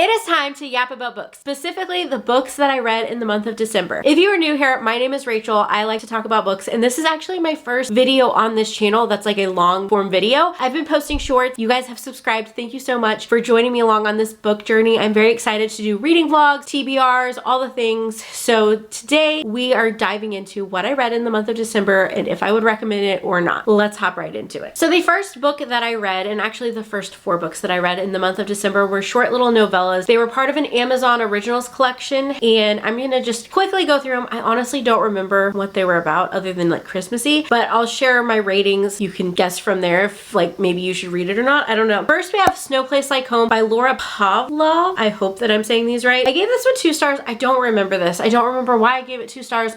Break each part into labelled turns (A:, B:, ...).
A: It is time to yap about books, specifically the books that I read in the month of December. If you are new here, my name is Rachel. I like to talk about books, and this is actually my first video on this channel that's like a long form video. I've been posting shorts. You guys have subscribed. Thank you so much for joining me along on this book journey. I'm very excited to do reading vlogs, TBRs, all the things. So today we are diving into what I read in the month of December and if I would recommend it or not. Let's hop right into it. So the first book that I read, and actually the first 4 books that I read in the month of December, were short little novellas. They were part of an Amazon Originals collection, and I'm gonna just quickly go through them. I honestly don't remember what they were about other than like Christmassy, but I'll share my ratings. You can guess from there if like maybe you should read it or not. I don't know. First we have Snow Place Like Home by Laura Pavlov. I hope that I'm saying these right. I gave this one 2 stars. I don't remember this. I don't remember why I gave it 2 stars.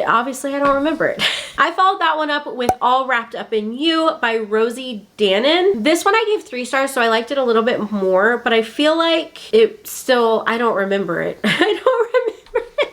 A: Obviously I don't remember it. I followed that one up with All Wrapped Up in You by Rosie Danon. This one I gave 3 stars, so I liked it a little bit more, but I feel like I don't remember it. I don't remember it.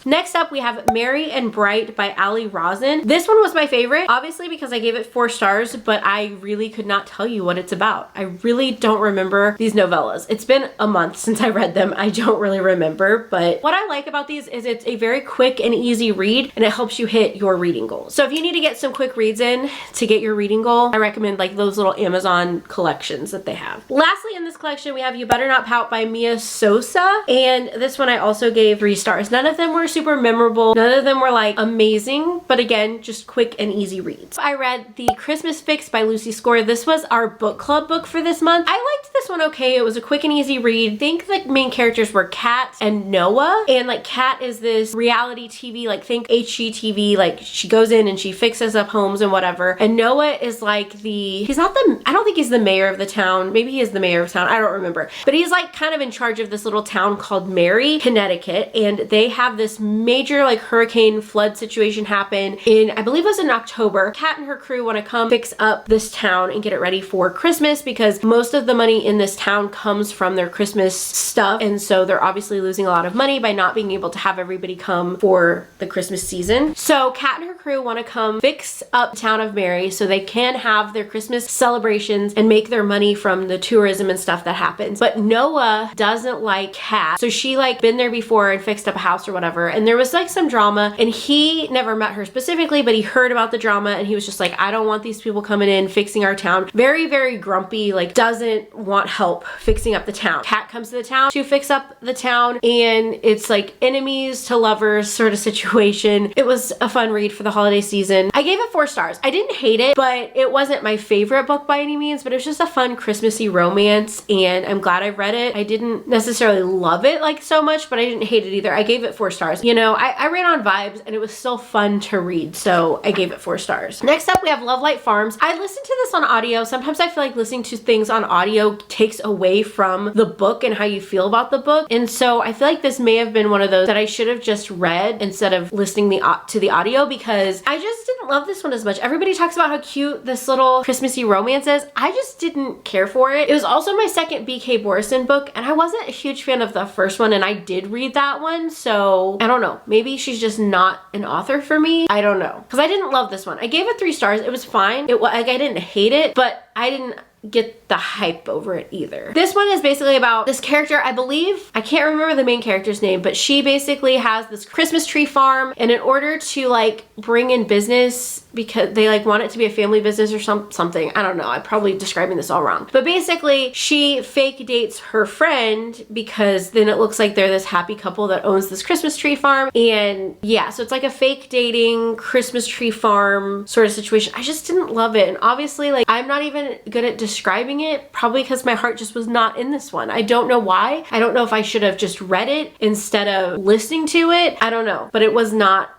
A: Next up, we have Merry and Bright by Ali Rosin. This one was my favorite, obviously because I gave it 4 stars, but I really could not tell you what it's about. I really don't remember these novellas. It's been a month since I read them. I don't really remember, but what I like about these is it's a very quick and easy read, and it helps you hit your reading goals. So if you need to get some quick reads in to get your reading goal, I recommend like those little Amazon collections that they have. Lastly, in this collection, we have You Better Not Pout by Mia Sosa, and this one I also gave 3 stars. None of them were super memorable. None of them were like amazing, but again, just quick and easy reads. I read The Christmas Fix by Lucy Score. This was our book club book for this month. I liked this one okay. It was a quick and easy read. I think the main characters were Kat and Noah, and like Kat is this reality TV, like think HGTV, like she goes in and she fixes up homes and whatever, and Noah is like I don't think he's the mayor of the town. Maybe he is the mayor of town. I don't remember, but he's like kind of in charge of this little town called Mary, Connecticut, and they have this major like hurricane flood situation happen in, I believe it was in October. Kat and her crew want to come fix up this town and get it ready for Christmas because most of the money in this town comes from their Christmas stuff, and so they're obviously losing a lot of money by not being able to have everybody come for the Christmas season. So Kat and her crew want to come fix up the town of Mary so they can have their Christmas celebrations and make their money from the tourism and stuff that happens. But Noah doesn't like Kat, so she like been there before and fixed up a house or whatever, and there was like some drama, and he never met her specifically, but he heard about the drama and he was just like, I don't want these people coming in fixing our town. Very, very grumpy, like doesn't want help fixing up the town. Kat comes to the town to fix up the town, and it's like enemies to lovers sort of situation. It was a fun read for the holiday season. I gave it 4 stars. I didn't hate it, but it wasn't my favorite book by any means, but it was just a fun Christmassy romance, and I'm glad I read it. I didn't necessarily love it like so much, but I didn't hate it either. I gave it 4 stars. You know, I ran on vibes and it was still fun to read, so I gave it 4 stars. Next up, we have Love Light Farms. I listened to this on audio. Sometimes I feel like listening to things on audio takes away from the book and how you feel about the book, and so I feel like this may have been one of those that I should have just read instead of listening to the audio, because I just didn't love this one as much. Everybody talks about how cute this little Christmassy romance is. I just didn't care for it. It was also my second B.K. Borison book, and I wasn't a huge fan of the first one, and I did read that one, so I don't know. Maybe she's just not an author for me. I don't know, because I didn't love this one. I gave it 3 stars. It was fine. I didn't hate it, but I didn't get the hype over it either. This one is basically about this character, I believe, I can't remember the main character's name, but she basically has this Christmas tree farm, and in order to like bring in business, because they like want it to be a family business or something, I don't know, I'm probably describing this all wrong, but basically she fake dates her friend because then it looks like they're this happy couple that owns this Christmas tree farm, and yeah, so it's like a fake dating Christmas tree farm sort of situation. I just didn't love it, and obviously like I'm not even good at describing it, probably because my heart just was not in this one. I don't know why. I don't know if I should have just read it instead of listening to it. I don't know, but it was not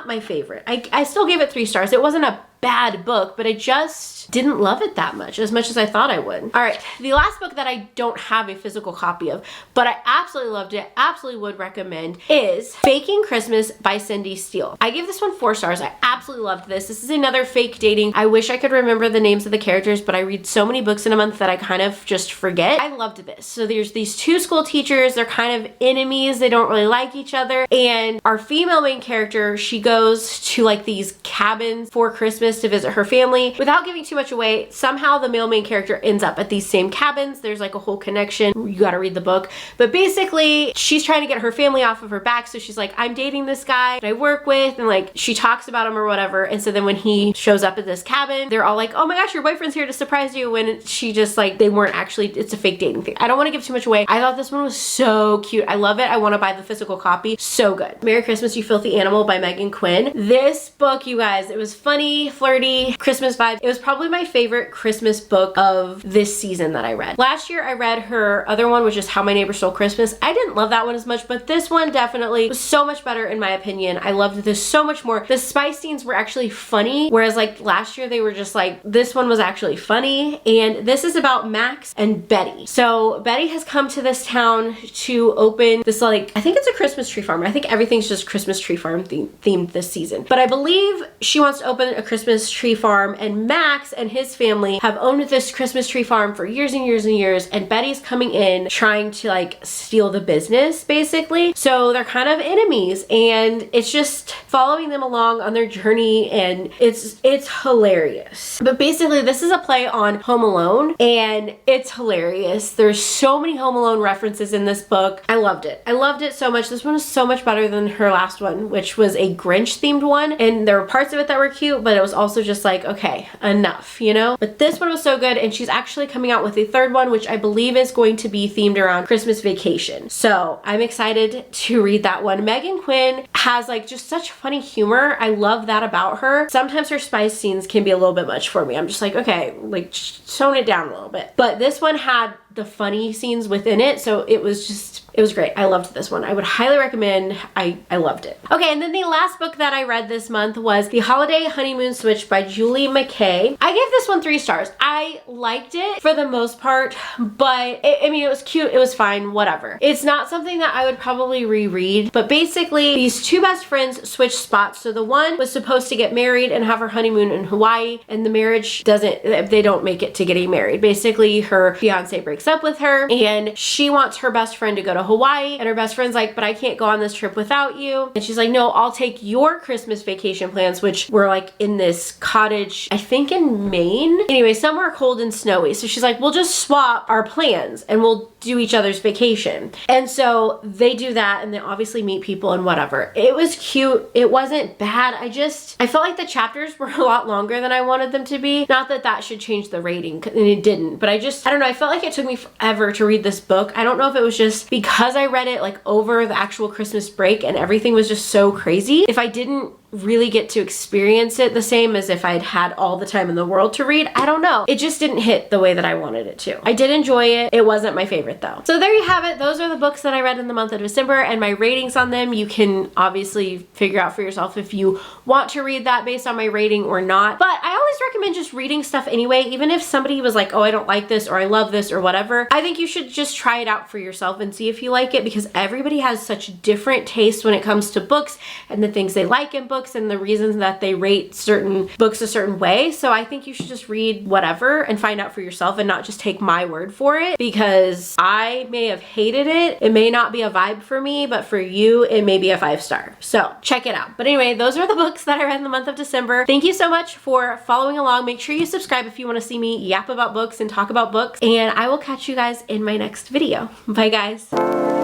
A: my favorite. I still gave it 3 stars. It wasn't a bad book, but I just didn't love it that much as I thought I would. All right, the last book that I don't have a physical copy of, but I absolutely loved it, absolutely would recommend, is Faking Christmas by Cindy Steele. I gave this one 4 stars. I absolutely loved this. This is another fake dating. I wish I could remember the names of the characters, but I read so many books in a month that I kind of just forget. I loved this. So there's these 2 school teachers. They're kind of enemies. They don't really like each other. And our female main character, she goes to like these cabins for Christmas Christmas to visit her family. Without giving too much away, somehow the male main character ends up at these same cabins. There's like a whole connection. You gotta read the book. But basically, she's trying to get her family off of her back. So she's like, I'm dating this guy that I work with, and like she talks about him or whatever. And so then when he shows up at this cabin, they're all like, oh my gosh, your boyfriend's here to surprise you, when she just like, they weren't actually, it's a fake dating thing. I don't want to give too much away. I thought this one was so cute. I love it. I want to buy the physical copy. So good. Merry Christmas, You Filthy Animal by Megan Quinn. This book, you guys, it was funny, flirty, Christmas vibe. It was probably my favorite Christmas book of this season that I read. Last year I read her other one, which is How My Neighbor Stole Christmas. I didn't love that one as much, but this one definitely was so much better in my opinion. I loved this so much more. The spy scenes were actually funny, whereas like last year they were just like, this one was actually funny. And this is about Max and Betty. So Betty has come to this town to open this, like, I think it's a Christmas tree farm. I think everything's just Christmas tree farm themed this season. But I believe she wants to open a Christmas tree farm, and Max and his family have owned this Christmas tree farm for years and years and years, and Betty's coming in trying to like steal the business basically. So they're kind of enemies, and it's just following them along on their journey, and it's hilarious. But basically this is a play on Home Alone, and it's hilarious. There's so many Home Alone references in this book. I loved it. I loved it so much. This one was so much better than her last one, which was a Grinch themed one, and there were parts of it that were cute, but it was also just like, okay, enough, you know? But this one was so good, and she's actually coming out with a third one, which I believe is going to be themed around Christmas vacation. So I'm excited to read that one. Megan Quinn has like just such funny humor. I love that about her. Sometimes her spice scenes can be a little bit much for me. I'm just like, okay, like tone it down a little bit. But this one had the funny scenes within it, so it was great. I loved this one. I would highly recommend. I loved it. Okay, and then the last book that I read this month was The Holiday Honeymoon Switch by Julie McKay. I gave this one 3 stars. I liked it for the most part, but I mean, it was cute, it was fine, whatever. It's not something that I would probably reread, but basically these two best friends switch spots. So the one was supposed to get married and have her honeymoon in Hawaii, and the marriage they don't make it to getting married. Basically, her fiance breaks up with her, and she wants her best friend to go to Hawaii, and her best friend's like, but I can't go on this trip without you. And she's like, no, I'll take your Christmas vacation plans, which were like in this cottage, I think in Maine. Anyway, somewhere cold and snowy. So she's like, we'll just swap our plans and we'll do each other's vacation. And so they do that, and they obviously meet people and whatever. It was cute. It wasn't bad. I felt like the chapters were a lot longer than I wanted them to be. Not that that should change the rating, and it didn't, but I don't know. I felt like it took me forever to read this book. I don't know if it was just because I read it like over the actual Christmas break and everything was just so crazy. If I didn't really get to experience it the same as if I'd had all the time in the world to read, I don't know. It just didn't hit the way that I wanted it to. I did enjoy it. It wasn't my favorite though. So there you have it. Those are the books that I read in the month of December, and my ratings on them. You can obviously figure out for yourself if you want to read that based on my rating or not. But I always recommend just reading stuff anyway, even if somebody was like, oh, I don't like this, or I love this, or whatever. I think you should just try it out for yourself and see if you like it, because everybody has such different tastes when it comes to books and the things they like in books and the reasons that they rate certain books a certain way. So I think you should just read whatever and find out for yourself and not just take my word for it, because I may have hated it. It may not be a vibe for me, but for you, it may be a 5-star. So check it out. But anyway, those are the books that I read in the month of December. Thank you so much for following along. Make sure you subscribe if you want to see me yap about books and talk about books, and I will catch you guys in my next video. Bye guys.